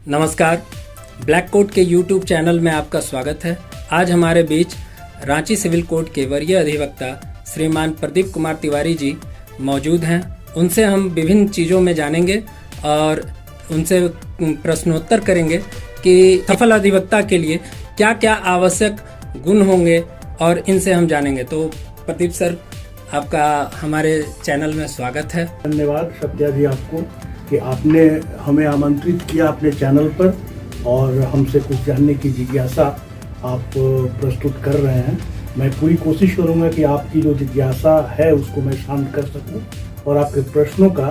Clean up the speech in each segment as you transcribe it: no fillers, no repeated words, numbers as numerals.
नमस्कार, black coat के YouTube channel में आपका स्वागत है। आज हमारे बीच रांची सिविल कोर्ट के वरीय अधिवक्ता श्रीमान प्रदीप कुमार तिवारी जी मौजूद हैं। उनसे हम विभिन्न चीज़ों में जानेंगे और उनसे प्रश्नोत्तर करेंगे कि सफल अधिवक्ता के लिए क्या क्या आवश्यक गुण होंगे और इनसे हम जानेंगे। तो प्रदीप सर, आपका हमारे चैनल में स्वागत है। धन्यवाद सत्या जी आपको कि आपने हमें आमंत्रित किया अपने चैनल पर और हमसे कुछ जानने की जिज्ञासा आप प्रस्तुत कर रहे हैं। मैं पूरी कोशिश करूंगा कि आपकी जो जिज्ञासा है उसको मैं शांत कर सकूं और आपके प्रश्नों का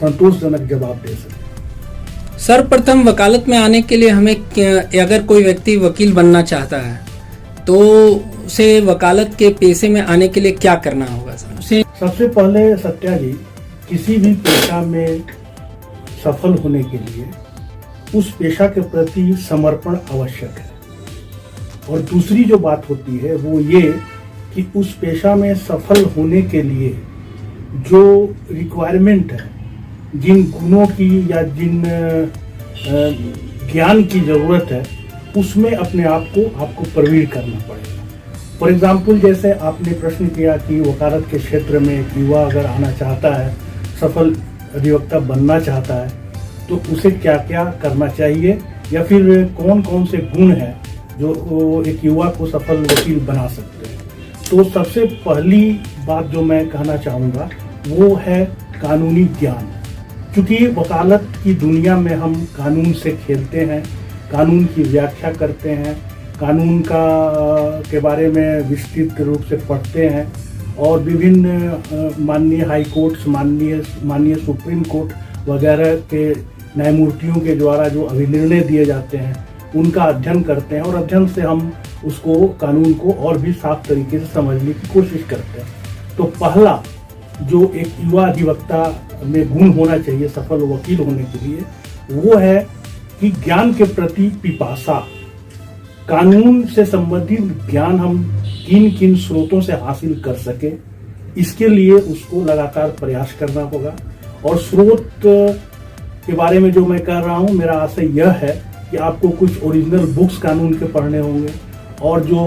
संतोषजनक जवाब दे सकूं। सर्वप्रथम वकालत में आने के लिए हमें अगर कोई व्यक्ति वकील बनना चाहता है तो उसे वकालत के पेशे में आने के लिए क्या करना होगा सर? सबसे पहले सत्या जी, किसी भी पेशा में सफल होने के लिए उस पेशा के प्रति समर्पण आवश्यक है। और दूसरी जो बात होती है वो ये कि उस पेशा में सफल होने के लिए जो रिक्वायरमेंट है, जिन गुणों की या जिन ज्ञान की जरूरत है, उसमें अपने आप को आपको प्रवीण करना पड़ेगा। फॉर एग्जाम्पल, जैसे आपने प्रश्न किया कि वकालत के क्षेत्र में एक युवा अगर आना चाहता है, सफल अधिवक्ता बनना चाहता है, तो उसे क्या क्या करना चाहिए या फिर कौन कौन से गुण हैं जो एक युवा को सफल वकील बना सकते हैं। तो सबसे पहली बात जो मैं कहना चाहूँगा वो है कानूनी ज्ञान। क्योंकि वकालत की दुनिया में हम कानून से खेलते हैं, कानून की व्याख्या करते हैं, कानून के बारे में विस्तृत रूप से पढ़ते हैं और विभिन्न माननीय हाई कोर्ट्स, माननीय सुप्रीम कोर्ट वगैरह के न्यायमूर्तियों के द्वारा जो अभिनिर्णय दिए जाते हैं उनका अध्ययन करते हैं और अध्ययन से हम उसको कानून को और भी साफ तरीके से समझने की कोशिश करते हैं। तो पहला जो एक युवा अधिवक्ता में गुण होना चाहिए सफल वकील होने के लिए, वो है कि ज्ञान के प्रति पिपासा। कानून से संबंधित ज्ञान हम किन किन स्रोतों से हासिल कर सके, इसके लिए उसको लगातार प्रयास करना होगा। और स्रोत के बारे में जो मैं कर रहा हूँ, मेरा आशय यह है कि आपको कुछ ओरिजिनल बुक्स कानून के पढ़ने होंगे और जो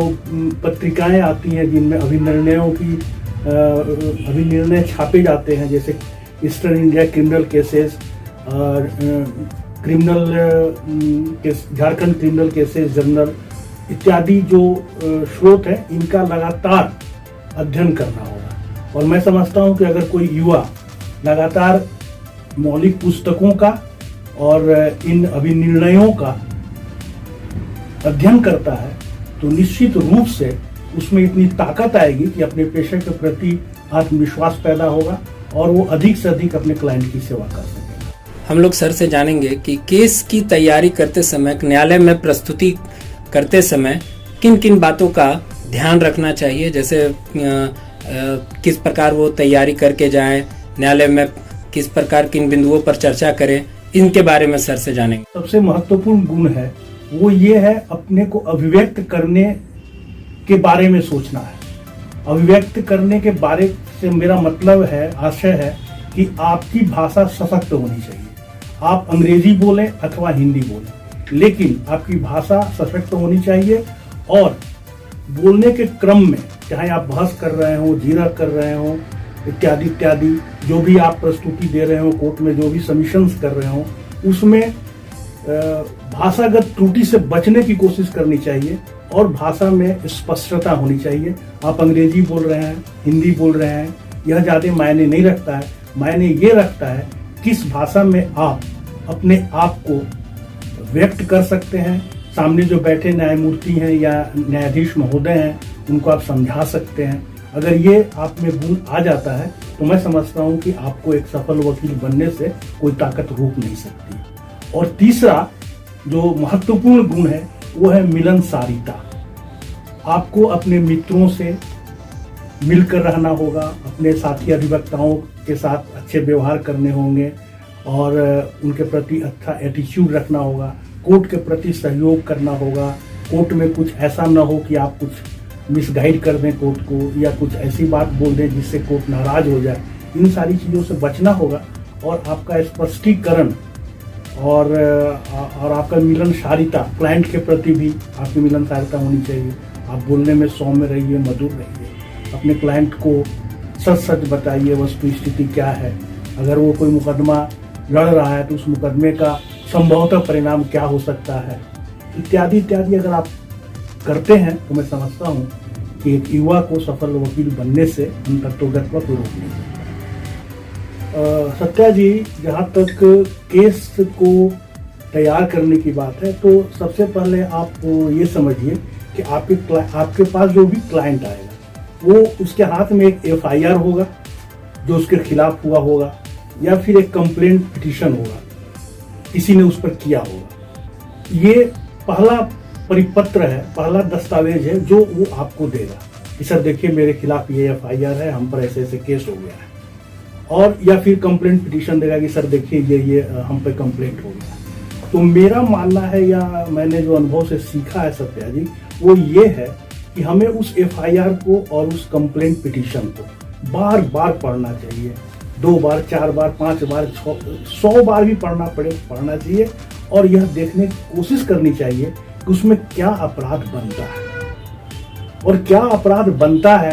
पत्रिकाएं आती हैं जिनमें अभिनिर्णय छापे जाते हैं, जैसे ईस्टर्न इंडिया क्रिमिनल केसेस और झारखंड क्रिमिनल केसेस जर्नल इत्यादि जो स्रोत है, इनका लगातार अध्ययन करना होगा। और मैं समझता हूं कि अगर कोई युवा लगातार मौलिक पुस्तकों का और इन अभिनिर्णयों का अध्ययन करता है तो निश्चित रूप से उसमें इतनी ताकत आएगी कि अपने पेशे के प्रति आत्मविश्वास पैदा होगा और वो अधिक से अधिक अपने क्लाइंट की सेवा कर सकेगा। हम लोग सर से जानेंगे कि केस की तैयारी करते समय, न्यायालय में प्रस्तुति करते समय किन किन बातों का ध्यान रखना चाहिए, जैसे किस प्रकार वो तैयारी करके जाएं, न्यायालय में किस प्रकार किन बिंदुओं पर चर्चा करें, इनके बारे में सर से जानेंगे। सबसे महत्वपूर्ण गुण है वो ये है अपने को अभिव्यक्त करने के बारे में सोचना है। अभिव्यक्त करने के बारे से मेरा मतलब है, आशय है कि आपकी भाषा सशक्त होनी चाहिए। आप अंग्रेजी बोलें अथवा हिंदी बोलें, लेकिन आपकी भाषा सशक्त होनी चाहिए और बोलने के क्रम में, चाहे आप बहस कर रहे हो, जीरा कर रहे हो, इत्यादि इत्यादि, जो भी आप प्रस्तुति दे रहे हो, कोर्ट में जो भी सबमिशंस कर रहे हो, उसमें भाषागत त्रुटि से बचने की कोशिश करनी चाहिए और भाषा में स्पष्टता होनी चाहिए। आप अंग्रेजी बोल रहे हैं, हिंदी बोल रहे हैं, यह ज़्यादा मायने नहीं रखता है। मायने ये रखता है किस भाषा में आप अपने आप को व्यक्त कर सकते हैं, सामने जो बैठे न्यायमूर्ति हैं या न्यायाधीश महोदय हैं उनको आप समझा सकते हैं। अगर ये आप में गुण आ जाता है तो मैं समझता हूँ कि आपको एक सफल वकील बनने से कोई ताकत रोक नहीं सकती। और तीसरा जो महत्वपूर्ण गुण है वो है मिलनसारिता। आपको अपने मित्रों से मिलकर रहना होगा, अपने साथी अधिवक्ताओं के साथ अच्छे व्यवहार करने होंगे और उनके प्रति अच्छा एटीट्यूड रखना होगा, कोर्ट के प्रति सहयोग करना होगा। कोर्ट में कुछ ऐसा न हो कि आप कुछ मिसगाइड कर दें कोर्ट को या कुछ ऐसी बात बोल दें जिससे कोर्ट नाराज हो जाए। इन सारी चीज़ों से बचना होगा और आपका स्पष्टीकरण और आपका मिलनसारिता, क्लाइंट के प्रति भी आपकी मिलनसारिता होनी चाहिए। आप बोलने में सौम्य रहिए, मधुर रहिए, अपने क्लाइंट को सच सच बताइए वस्तु स्थिति क्या है। अगर वो कोई मुकदमा लड़ रहा है तो उस मुकदमे का संभवतः परिणाम क्या हो सकता है, इत्यादि इत्यादि अगर आप करते हैं तो मैं समझता हूँ कि एक युवा को सफल वकील बनने से अंततोगत्वा को रोक नहीं सकता। सत्या जी, जहाँ तक केस को तैयार करने की बात है तो सबसे पहले आप ये समझिए कि आपके पास जो भी क्लाइंट आएगा वो उसके हाथ में एक FIR होगा जो उसके खिलाफ हुआ होगा, या फिर एक कंप्लेंट पिटीशन होगा, किसी ने उस पर किया होगा। ये पहला परिपत्र है, पहला दस्तावेज है जो वो आपको देगा कि सर देखिए मेरे खिलाफ ये FIR है, हम पर ऐसे ऐसे केस हो गया है। और या फिर कंप्लेंट पिटीशन देगा कि सर देखिए ये हम पे कंप्लेंट हो गया। तो मेरा मानना है, या मैंने जो अनुभव से सीखा है सत्या जी, वो ये है कि हमें उस FIR को और उस कंप्लेंट पिटीशन को बार बार पढ़ना चाहिए। 2 बार, 4 बार, 5 बार, 100 बार भी पढ़ना चाहिए और यह देखने की कोशिश करनी चाहिए कि उसमें क्या अपराध बनता है, और क्या अपराध बनता है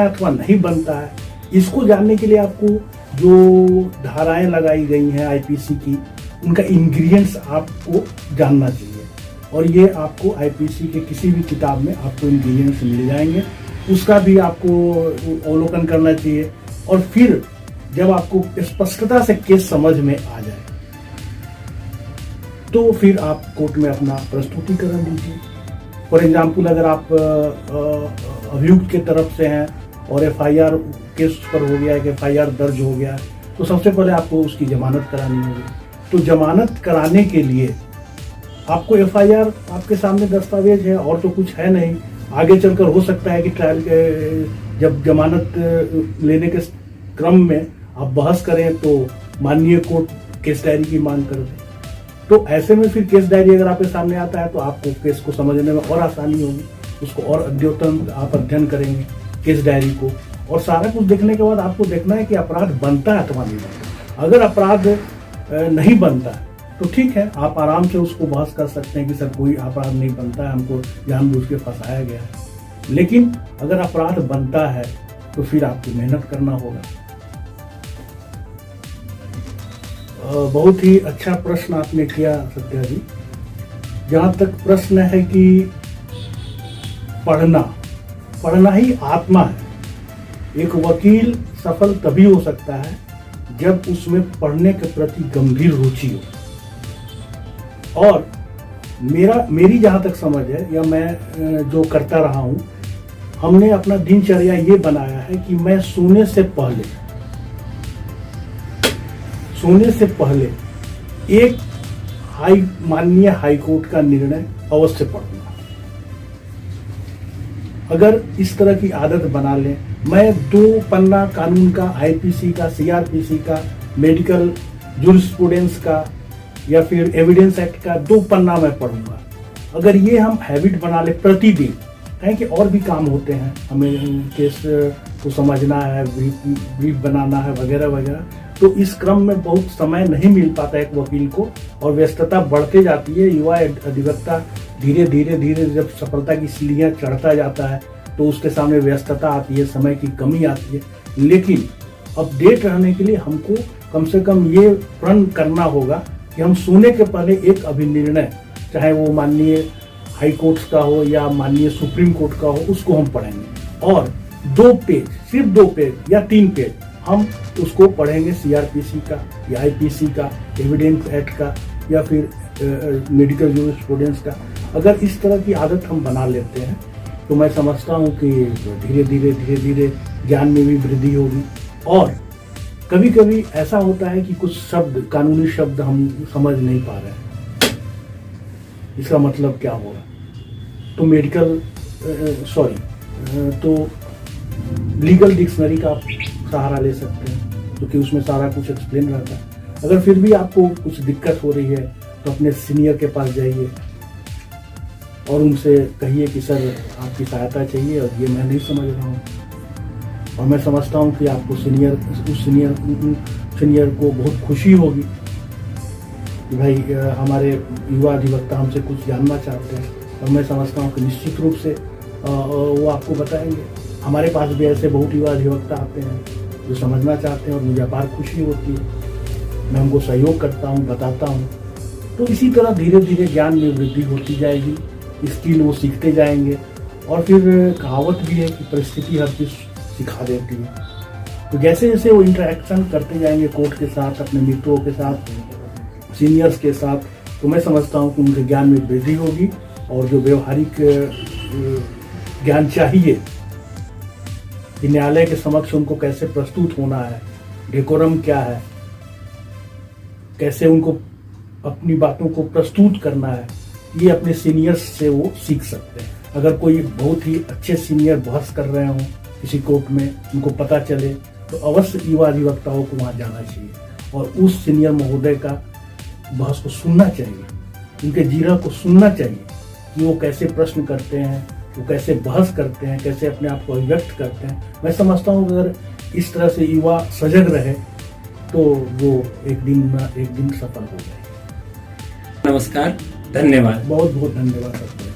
अथवा नहीं बनता है। इसको जानने के लिए आपको जो धाराएं लगाई गई हैं IPC की, उनका इंग्रेडिएंट्स आपको जानना चाहिए, और ये आपको IPC के किसी भी किताब में आपको इंग्रेडिएंट्स मिल जाएंगे। उसका भी आपको अवलोकन करना चाहिए, और फिर जब आपको स्पष्टता से केस समझ में आ जाए तो फिर आप कोर्ट में अपना प्रस्तुतिकरण दीजिए। फॉर एग्जाम्पल, अगर आप अभियुक्त के तरफ से हैं और FIR केस पर हो गया है कि FIR दर्ज हो गया है, तो सबसे पहले आपको उसकी जमानत करानी होगी। तो जमानत कराने के लिए आपको FIR आपके सामने दस्तावेज है, और तो कुछ है नहीं। आगे चलकर हो सकता है कि ट्रायल के जब जमानत लेने के क्रम में आप बहस करें तो माननीय कोर्ट केस डायरी की मांग कर दे। तो ऐसे में फिर केस डायरी अगर आपके सामने आता है तो आपको केस को समझने में और आसानी होगी, उसको और अद्यतन आप अध्ययन करेंगे केस डायरी को, और सारा कुछ देखने के बाद आपको देखना है कि अपराध बनता है अथवा नहीं बनता। अगर अपराध नहीं बनता है तो ठीक है, आप आराम से उसको बहस कर सकते हैं कि सर कोई अपराध नहीं बनता है, हमको जानबूझ के फंसाया गया है। लेकिन अगर अपराध बनता है तो फिर आपको मेहनत करना होगा। बहुत ही अच्छा प्रश्न आपने किया सत्या जी। जहाँ तक प्रश्न है कि पढ़ना ही आत्मा है। एक वकील सफल तभी हो सकता है जब उसमें पढ़ने के प्रति गंभीर रुचि हो। और मेरी जहाँ तक समझ है, या मैं जो करता रहा हूँ, हमने अपना दिनचर्या ये बनाया है कि मैं सोने से पहले एक माननीय हाईकोर्ट का निर्णय अवश्य पढ़ूंगा। अगर इस तरह की आदत बना लें, मैं 2 पन्ना कानून का, IPC का, CRPC का, मेडिकल जूरिस्प्रूडेंस का, या फिर एविडेंस एक्ट का 2 पन्ना मैं पढ़ूंगा। अगर ये हम हैबिट बना ले प्रतिदिन, कहें कि और भी काम होते हैं, हमें केस को समझना है, ब्रीफ बनाना है, वगैरह वगैरह, तो इस क्रम में बहुत समय नहीं मिल पाता एक वकील को, और व्यस्तता बढ़ते जाती है। युवा अधिवक्ता धीरे धीरे जब सफलता की सीढ़ियां चढ़ता जाता है तो उसके सामने व्यस्तता आती है, समय की कमी आती है। लेकिन अपडेट रहने के लिए हमको कम से कम ये प्रण करना होगा कि हम सोने के पहले एक अभिनिर्णय, चाहे वो माननीय हाई कोर्ट का हो या माननीय सुप्रीम कोर्ट का हो, उसको हम पढ़ेंगे, और 2 पेज, सिर्फ 2 पेज या 3 पेज हम उसको पढ़ेंगे CRPC का या IPC का, एविडेंस एक्ट का, या फिर मेडिकल जूरिस्प्रूडेंस का। अगर इस तरह की आदत हम बना लेते हैं तो मैं समझता हूँ कि धीरे धीरे ज्ञान में भी वृद्धि होगी। और कभी कभी ऐसा होता है कि कुछ शब्द, कानूनी शब्द हम समझ नहीं पा रहे हैं, इसका मतलब क्या होगा, तो लीगल डिक्शनरी का सहारा ले सकते हैं, क्योंकि उसमें सारा कुछ एक्सप्लेन रहता है। अगर फिर भी आपको कुछ दिक्कत हो रही है तो अपने सीनियर के पास जाइए और उनसे कहिए कि सर आपकी सहायता चाहिए और ये मैं नहीं समझ रहा हूँ। और मैं समझता हूँ कि आपको सीनियर को बहुत खुशी होगी कि भाई हमारे युवा अधिवक्ता हमसे कुछ जानना चाहते हैं, और मैं समझता हूँ कि निश्चित रूप से वो आपको बताएंगे। हमारे पास भी ऐसे बहुत युवा अधिवक्ता आते हैं जो समझना चाहते हैं और मुझे अपार खुशी होती है। मैं उनको सहयोग करता हूँ, बताता हूँ। तो इसी तरह धीरे धीरे ज्ञान में वृद्धि होती जाएगी, स्किल वो सीखते जाएंगे। और फिर कहावत भी है कि परिस्थिति हर चीज़ सिखा देती है। तो जैसे जैसे वो इंटरेक्शन करते जाएंगे कोर्ट के साथ, अपने मित्रों के साथ, सीनियर्स के साथ, तो मैं समझता हूँ कि उनके ज्ञान में वृद्धि होगी। और जो व्यवहारिक ज्ञान चाहिए कि न्यायालय के समक्ष उनको कैसे प्रस्तुत होना है, डेकोरम क्या है, कैसे उनको अपनी बातों को प्रस्तुत करना है, ये अपने सीनियर्स से वो सीख सकते हैं। अगर कोई बहुत ही अच्छे सीनियर बहस कर रहे हों किसी कोर्ट में, उनको पता चले, तो अवश्य युवा अधिवक्ताओं को वहाँ जाना चाहिए और उस सीनियर महोदय का बहस को सुनना चाहिए, उनके जीरा को सुनना चाहिए कि वो कैसे प्रश्न करते हैं, वो कैसे बहस करते हैं, कैसे अपने आप को अभिव्यक्त करते हैं। मैं समझता हूँ अगर इस तरह से युवा सजग रहे तो वो एक दिन सफल हो जाए। नमस्कार, धन्यवाद। बहुत बहुत धन्यवाद।